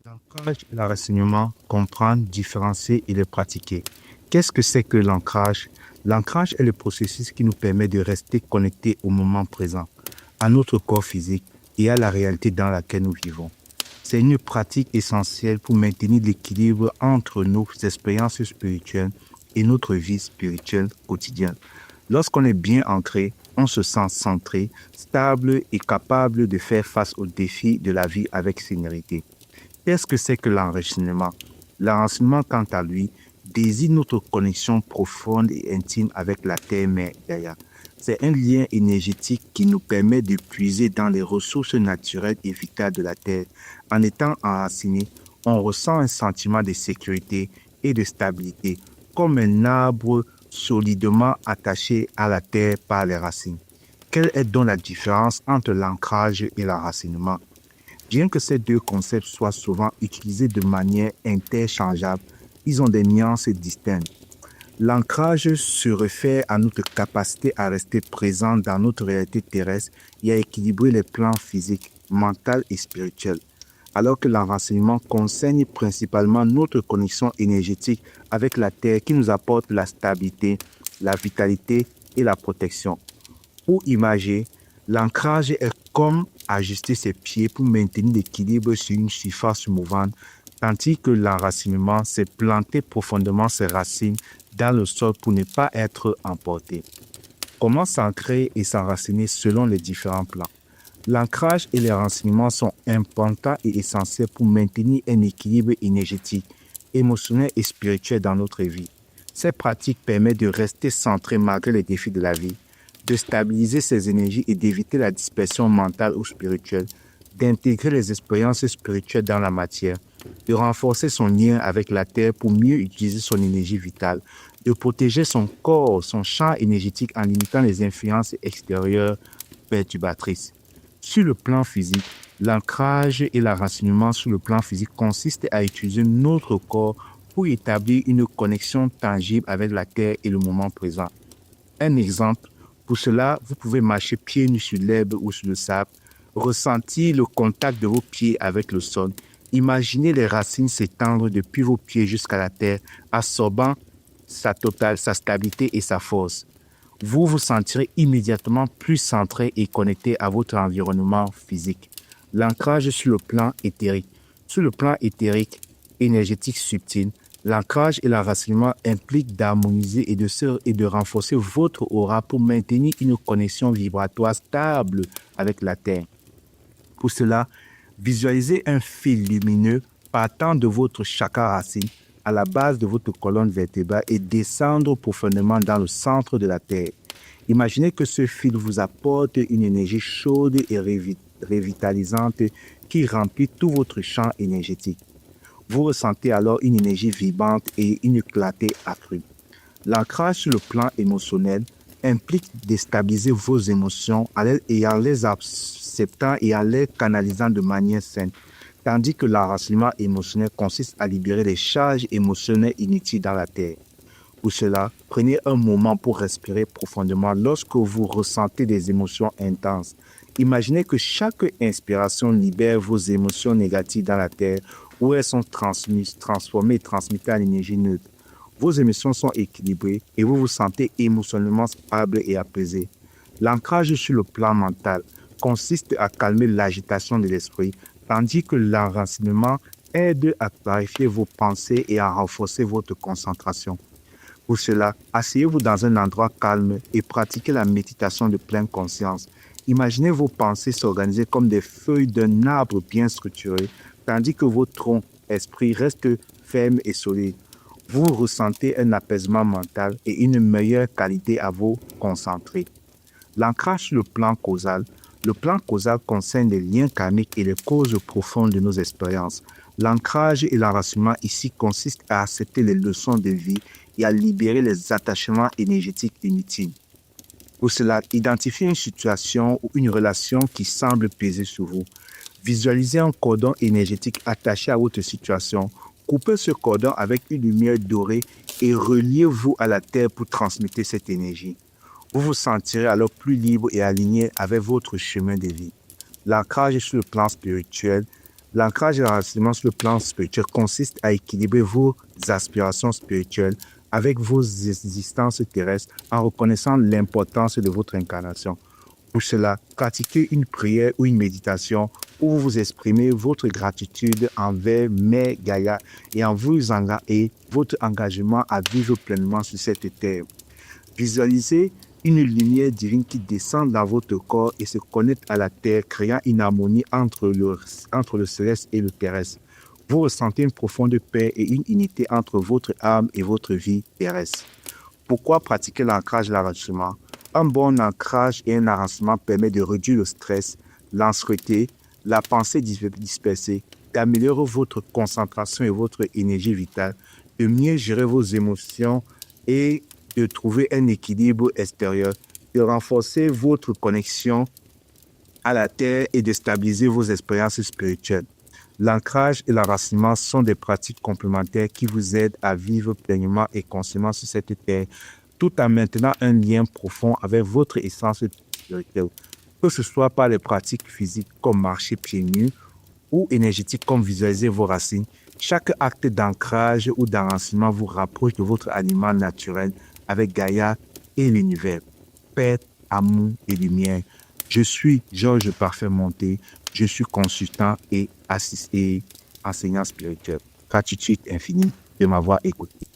L'ancrage et l'enracinement, comprendre, différencier et le pratiquer. Qu'est-ce que c'est que l'ancrage? L'ancrage est le processus qui nous permet de rester connectés au moment présent, à notre corps physique et à la réalité dans laquelle nous vivons. C'est une pratique essentielle pour maintenir l'équilibre entre nos expériences spirituelles et notre vie spirituelle quotidienne. Lorsqu'on est bien ancré, on se sent centré, stable et capable de faire face aux défis de la vie avec sérénité. Qu'est-ce que c'est que l'enracinement? L'enracinement, quant à lui, désigne notre connexion profonde et intime avec la terre-mère Gaïa. C'est un lien énergétique qui nous permet de puiser dans les ressources naturelles et vitales de la terre. En étant enraciné, on ressent un sentiment de sécurité et de stabilité, comme un arbre solidement attaché à la terre par les racines. Quelle est donc la différence entre l'ancrage et l'enracinement? Bien que ces deux concepts soient souvent utilisés de manière interchangeable, ils ont des nuances distinctes. L'ancrage se réfère à notre capacité à rester présent dans notre réalité terrestre et à équilibrer les plans physiques, mental et spirituel, alors que l'enracinement concerne principalement notre connexion énergétique avec la Terre qui nous apporte la stabilité, la vitalité et la protection. Pour imager, l'ancrage est comme ajuster ses pieds pour maintenir l'équilibre sur une surface mouvante, tandis que l'enracinement, c'est planter profondément ses racines dans le sol pour ne pas être emporté. Comment s'ancrer et s'enraciner selon les différents plans? L'ancrage et les renseignements sont importants et essentiels pour maintenir un équilibre énergétique, émotionnel et spirituel dans notre vie. Ces pratiques permettent de rester centré malgré les défis de la vie, de stabiliser ses énergies et d'éviter la dispersion mentale ou spirituelle, d'intégrer les expériences spirituelles dans la matière, de renforcer son lien avec la Terre pour mieux utiliser son énergie vitale, de protéger son corps, son champ énergétique en limitant les influences extérieures perturbatrices. Sur le plan physique, l'ancrage et l'enracinement sur le plan physique consistent à utiliser notre corps pour établir une connexion tangible avec la Terre et le moment présent. Un exemple, pour cela, vous pouvez marcher pieds nus sur l'herbe ou sur le sable, ressentir le contact de vos pieds avec le sol, imaginez les racines s'étendre depuis vos pieds jusqu'à la terre, absorbant sa stabilité et sa force. Vous vous sentirez immédiatement plus centré et connecté à votre environnement physique. L'ancrage sur le plan éthérique. Sur le plan éthérique, énergétique subtil, l'ancrage et l'enracinement impliquent d'harmoniser et de renforcer votre aura pour maintenir une connexion vibratoire stable avec la Terre. Pour cela, visualisez un fil lumineux partant de votre chakra racine à la base de votre colonne vertébrale et descendre profondément dans le centre de la Terre. Imaginez que ce fil vous apporte une énergie chaude et revitalisante qui remplit tout votre champ énergétique. Vous ressentez alors une énergie vibrante et une clarté accrue. L'ancrage sur le plan émotionnel implique de stabiliser vos émotions et en les acceptant et en les canalisant de manière saine, tandis que l'enracinement émotionnel consiste à libérer les charges émotionnelles inutiles dans la terre. Pour cela, prenez un moment pour respirer profondément lorsque vous ressentez des émotions intenses. Imaginez que chaque inspiration libère vos émotions négatives dans la terre où elles sont transformées et transmises en énergie neutre. Vos émotions sont équilibrées et vous vous sentez émotionnellement stable et apaisé. L'ancrage sur le plan mental consiste à calmer l'agitation de l'esprit, tandis que l'enracinement aide à clarifier vos pensées et à renforcer votre concentration. Pour cela, asseyez-vous dans un endroit calme et pratiquez la méditation de pleine conscience. Imaginez vos pensées s'organiser comme des feuilles d'un arbre bien structuré, tandis que votre tronc, esprit reste ferme et solide. Vous ressentez un apaisement mental et une meilleure qualité à vous concentrer. L'ancrage sur le plan causal. Le plan causal concerne les liens karmiques et les causes profondes de nos expériences. L'ancrage et l'enracinement ici consistent à accepter les leçons de vie et à libérer les attachements énergétiques inutiles. Pour cela, identifiez une situation ou une relation qui semble peser sur vous. Visualisez un cordon énergétique attaché à votre situation. Coupez ce cordon avec une lumière dorée et reliez-vous à la terre pour transmettre cette énergie. Vous vous sentirez alors plus libre et aligné avec votre chemin de vie. L'ancrage sur le plan spirituel. L'ancrage et l'enracinement sur le plan spirituel consiste à équilibrer vos aspirations spirituelles avec vos existences terrestres en reconnaissant l'importance de votre incarnation. Pour cela, pratiquez une prière ou une méditation où vous exprimez votre gratitude envers Mère Gaïa et et votre engagement à vivre pleinement sur cette terre. Visualisez une lumière divine qui descend dans votre corps et se connecte à la terre, créant une harmonie entre le céleste et le terrestre. Vous ressentez une profonde paix et une unité entre votre âme et votre vie terrestre. Pourquoi pratiquer l'ancrage et l'enracinement? Un bon ancrage et un enracinement permet de réduire le stress, l'anxiété, la pensée dispersée, d'améliorer votre concentration et votre énergie vitale, de mieux gérer vos émotions et de trouver un équilibre extérieur, de renforcer votre connexion à la terre et de stabiliser vos expériences spirituelles. L'ancrage et l'enracinement sont des pratiques complémentaires qui vous aident à vivre pleinement et consciemment sur cette terre, tout en maintenant un lien profond avec votre essence spirituelle, que ce soit par les pratiques physiques comme marcher pieds nus ou énergétiques comme visualiser vos racines. Chaque acte d'ancrage ou d'enracinement vous rapproche de votre aliment naturel avec Gaïa et l'univers. Paix, amour et lumière. Je suis Georges Parfait Monté. Je suis consultant et assisté enseignant spirituel. Gratitude infinie de m'avoir écouté.